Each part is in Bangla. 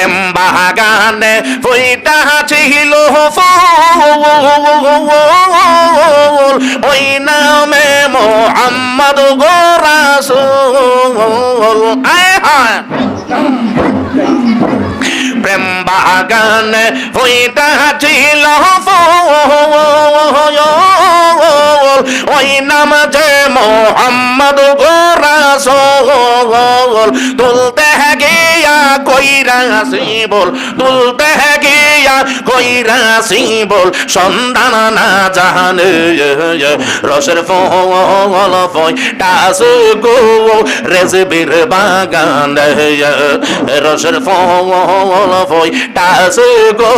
প্রেম বাগানে ফুইটা ছিল ওই নামে মোহাম্মদ গো রাসূল। আয় হায় প্রেম বাগানে ফুইটা ছিল ওই নাম যে মোহাম্মদ গো রাসূল। তুলতে গিয়া কইরাছি বল, তুলতে গিয়া কইরাছি বল, সন্ধান না জানে রসের ফল ফইটাছে গো রেজবির বাগানে, রসের ফল ফইটাছে গো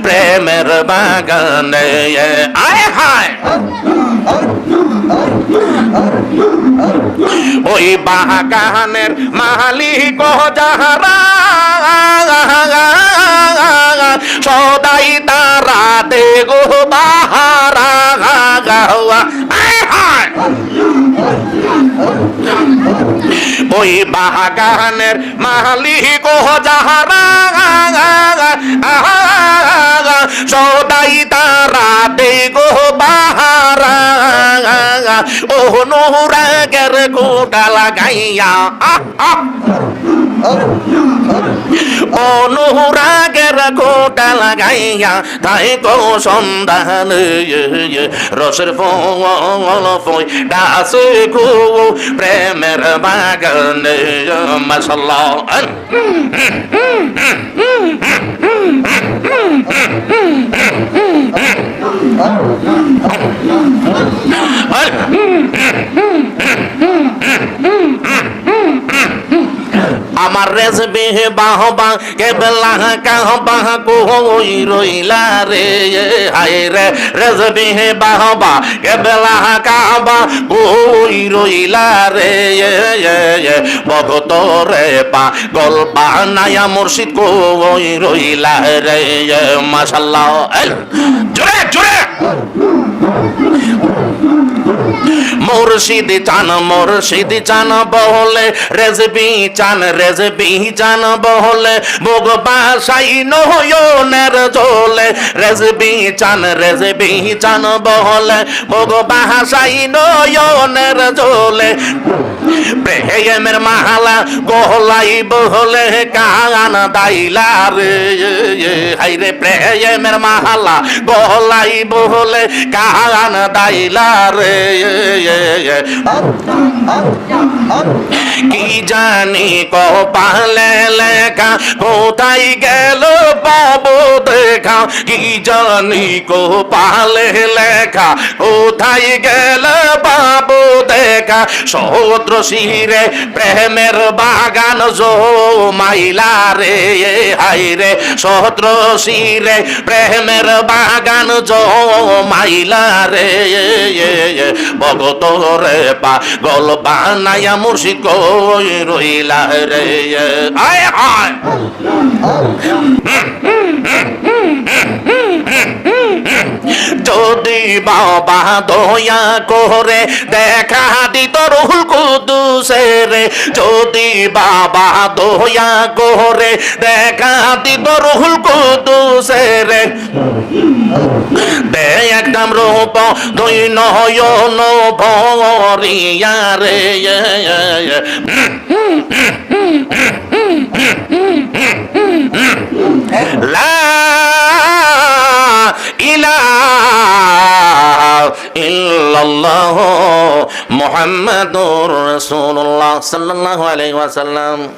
প্রেমের বাগানে। আয় হায় ওই বাগানের মালিক যাহারা সদাই তারা দে গো বাহারা। আয় হায় ওই বাগানের মালিক যাহারা সদাই তারা দে গো বাহারা। ও অনুরাগের গোটা লাগাইয়া অনুরাগের গোটা লাগাইয়া তাই গো সন্ধান রসের ফল ফইটাছে গো প্রেমের বাগানে। মাশাআল্লাহ আমার রেজবি বাহবা কেবলা কাহবা কই রইলা রে। হায় রে রেজবি বাহবা কেবলা কাহবা কই রইলা রে। ভগত রে পাগল বানায়া মুর্শিদ কই রইলা রে। মাশাআল্লাহ জোরে জোরে মুর্শিদ চান বহলে রেজবি চান বহলে মুগ বাসাই নয়নের জলে। রেজবি চান বহলে মুগ বাসাই নয়নের জলে। প্রেমের মালা গহলাই বহলে কান দাইলা রে। হাইরে প্রেমের মালা গহলাই বহলে কান দাইলা রে। কি জানি কপালে লেখা কোথায় গেল পাবো দেখা। কি জানি কপালে লেখা কোথায় গেল পাবো দেখা। সমুদ্র শিরে প্রেমের বাগান জমাইলা রে। হাইরে সমুদ্র শিরে প্রেমের বাগান জমাইলা রে। ভগত রে পাগল বানায়া মুর্শিদ কই রইলা রে। আয় আয় যদি বাবা দয়া করে দেখা দিত রুহুল কুদুসের। যদি বাবা দয়া করে দেখা দিত রুহুল কুদুসের। দে একদম রূপ দুই নয়ন ভরিয়া রে। লা ইলাহা ইল্লাল্লাহ মুহাম্মাদুর রাসূলুল্লাহ সাল্লাল্লাহু আলাইহি ওয়াসাল্লাম।